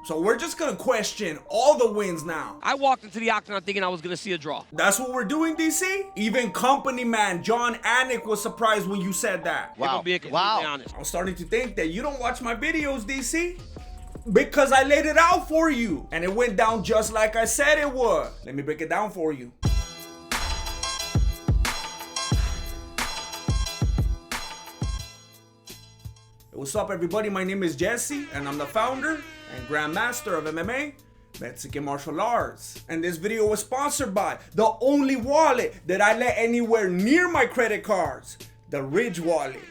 So we're just gonna question all the wins now. I walked into the octagon thinking I was gonna see a draw. That's what we're doing, DC? Even company man John Anik was surprised when you said that. Wow. Being completely honest. I'm starting to think that you don't watch my videos, DC. Because I laid it out for you. And it went down just like I said it would. Let me break it down for you. What's up, everybody? My name is Jesse, and I'm the founder and grandmaster of MMA, Mexican martial arts. And this video was sponsored by the only wallet that I let anywhere near my credit cards, the Ridge wallet.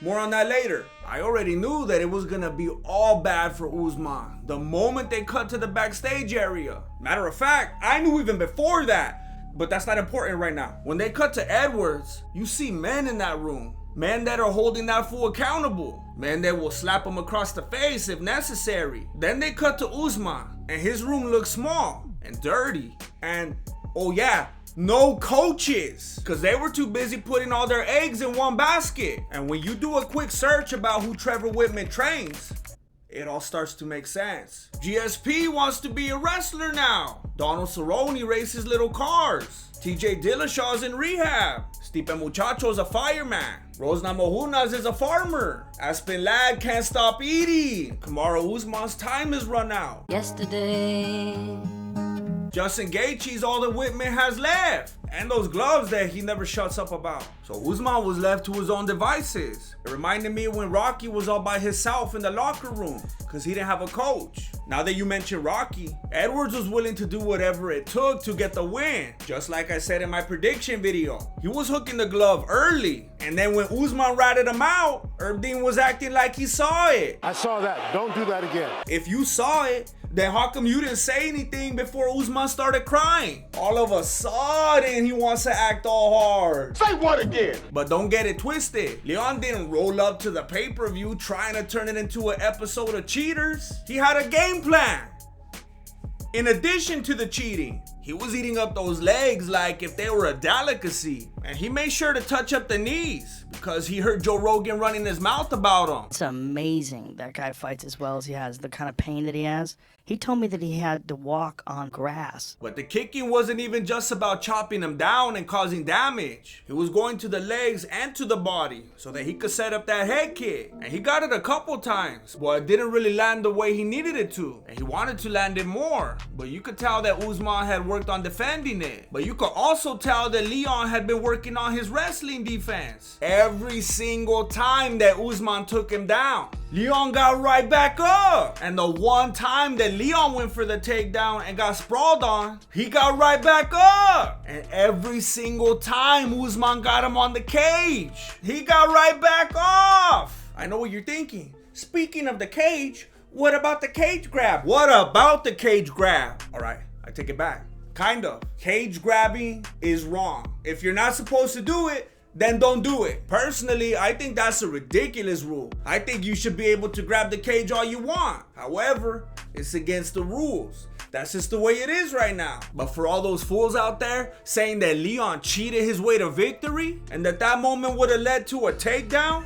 More on that later. I already knew that it was gonna be all bad for Usman the moment they cut to the backstage area. Matter of fact, I knew even before that, but that's not important right now. When they cut to Edwards, you see men in that room. Men that are holding that fool accountable. Men that will slap him across the face if necessary. Then they cut to Usman, and his room looks small and dirty. And, oh yeah, no coaches, because they were too busy putting all their eggs in one basket. And when you do a quick search about who Trevor Whitman trains, it all starts to make sense. GSP wants to be a wrestler now. Donald Cerrone races little cars. TJ Dillashaw's in rehab. Stipe Muchacho's a fireman. Rose Namajunas is a farmer. Aspen Ladd can't stop eating. Kamaru Usman's time is run out. Yesterday. Justin Gaethje's all that Whitman has left. And those gloves that he never shuts up about. So Usman was left to his own devices. It reminded me of when Rocky was all by himself in the locker room because he didn't have a coach. Now that you mention Rocky, Edwards was willing to do whatever it took to get the win. Just like I said in my prediction video. He was hooking the glove early. And then when Usman ratted him out, Herb Dean was acting like he saw it. I saw that. Don't do that again. If you saw it, then how come you didn't say anything before Usman started crying? All of a sudden, he wants to act all hard. Say what again? But don't get it twisted. Leon didn't roll up to the pay-per-view trying to turn it into an episode of Cheaters. He had a game plan. In addition to the cheating, he was eating up those legs like if they were a delicacy. And he made sure to touch up the knees because he heard Joe Rogan running his mouth about them. It's amazing that guy fights as well as he has, the kind of pain that he has. He told me that he had to walk on grass. But the kicking wasn't even just about chopping him down and causing damage. He was going to the legs and to the body so that he could set up that head kick. And he got it a couple times, but it didn't really land the way he needed it to. And he wanted to land it more. But you could tell that Usman had worked on defending it. But you could also tell that Leon had been working on his wrestling defense. Every single time that Usman took him down, Leon got right back up. And the one time that Leon went for the takedown and got sprawled on, he got right back up. And every single time Usman got him on the cage, he got right back off. I know what you're thinking. Speaking of the cage, what about the cage grab? What about the cage grab? All right, I take it back. Kind of. Cage grabbing is wrong. If you're not supposed to do it, then don't do it. Personally, I think that's a ridiculous rule. I think you should be able to grab the cage all you want. However, it's against the rules. That's just the way it is right now. But for all those fools out there saying that Leon cheated his way to victory and that moment would have led to a takedown,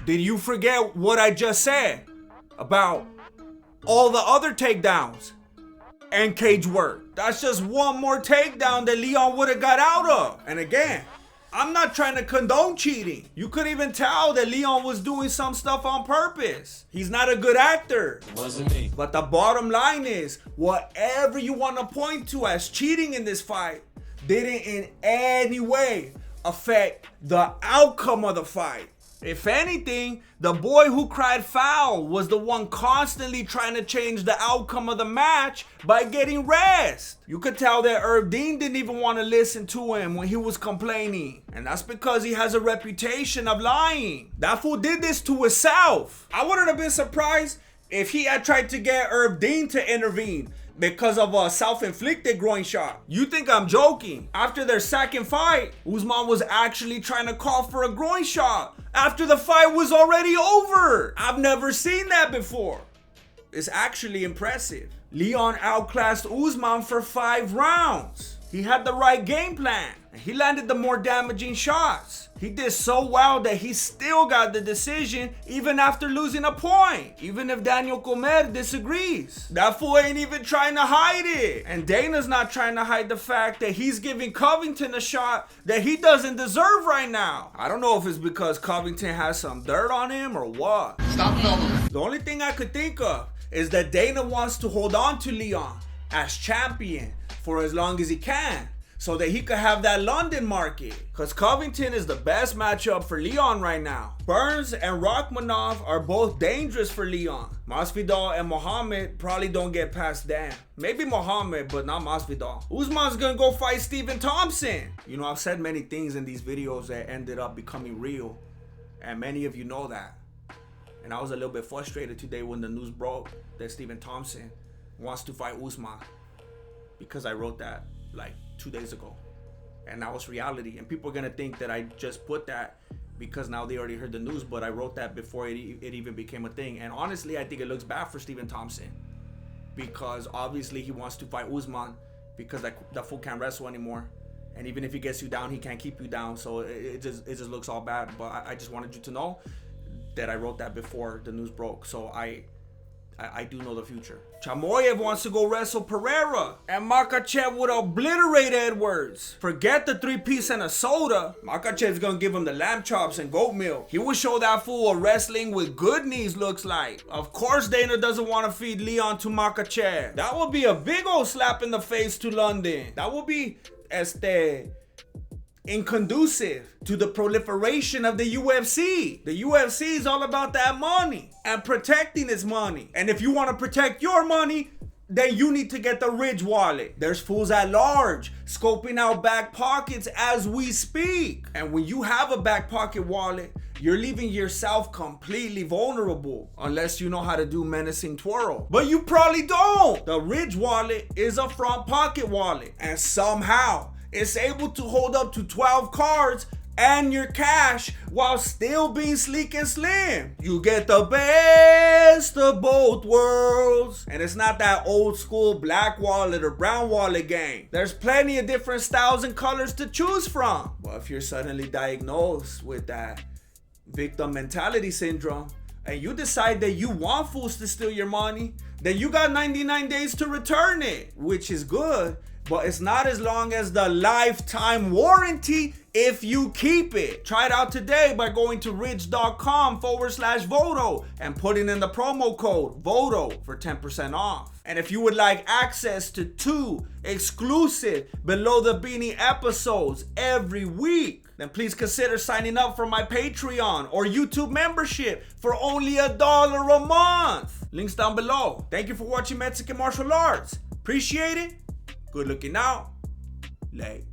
did you forget what I just said about all the other takedowns and cage work? That's just one more takedown that Leon would have got out of. And again, I'm not trying to condone cheating. You could even tell that Leon was doing some stuff on purpose. He's not a good actor. It wasn't me. But the bottom line is, whatever you want to point to as cheating in this fight didn't in any way affect the outcome of the fight. If anything, the boy who cried foul was the one constantly trying to change the outcome of the match by getting rest. You could tell that Herb Dean didn't even want to listen to him when he was complaining. And that's because he has a reputation of lying. That fool did this to himself. I wouldn't have been surprised if he had tried to get Herb Dean to intervene because of a self-inflicted groin shot. You think I'm joking? After their second fight, Usman was actually trying to call for a groin shot after the fight was already over. I've never seen that before. It's actually impressive. Leon outclassed Usman for 5 rounds. He had the right game plan. And he landed the more damaging shots. He did so well that he still got the decision even after losing a point. Even if Daniel Comer disagrees. That fool ain't even trying to hide it. And Dana's not trying to hide the fact that he's giving Covington a shot that he doesn't deserve right now. I don't know if it's because Covington has some dirt on him or what. Stop filming. The only thing I could think of is that Dana wants to hold on to Leon as champion for as long as he can, so that he could have that London market. Because Covington is the best matchup for Leon right now. Burns and Rachmanov are both dangerous for Leon. Masvidal and Muhammad probably don't get past Dan. Maybe Muhammad, but not Masvidal. Usman's gonna go fight Stephen Thompson. You know, I've said many things in these videos that ended up becoming real, and many of you know that. And I was a little bit frustrated today when the news broke that Stephen Thompson wants to fight Usman, because I wrote that like 2 days ago, and now it's reality. And people are gonna think that I just put that because now they already heard the news, but I wrote that before it even became a thing. And honestly, I think it looks bad for Stephen Thompson, because obviously he wants to fight Usman because that fool can't wrestle anymore, and even if he gets you down, he can't keep you down. So it just looks all bad. But I just wanted you to know that I wrote that before the news broke, so I do know the future. Chamoyev wants to go wrestle Pereira, and Makhachev would obliterate Edwards. Forget the 3-piece and a soda. Makhachev's gonna give him the lamb chops and goat milk. He will show that fool what wrestling with good knees looks like. Of course Dana doesn't want to feed Leon to Makhachev. That would be a big old slap in the face to London. That would be inconducive to the proliferation of the UFC. The UFC is all about that money and protecting its money. And if you want to protect your money, then you need to get the Ridge wallet. There's fools at large scoping out back pockets as we speak. And when you have a back pocket wallet, you're leaving yourself completely vulnerable unless you know how to do menacing twirl. But you probably don't. The Ridge wallet is a front pocket wallet, and somehow it's able to hold up to 12 cards and your cash while still being sleek and slim. You get the best of both worlds. And it's not that old school black wallet or brown wallet game. There's plenty of different styles and colors to choose from. But if you're suddenly diagnosed with that victim mentality syndrome and you decide that you want fools to steal your money, then you got 99 days to return it, which is good. But it's not as long as the lifetime warranty if you keep it. Try it out today by going to ridge.com/Voto and putting in the promo code VOTO for 10% off. And if you would like access to 2 exclusive Below the Beanie episodes every week, then please consider signing up for my Patreon or YouTube membership for only $1 a month. Links down below. Thank you for watching Mexican Martial Arts. Appreciate it. Good looking out. Late.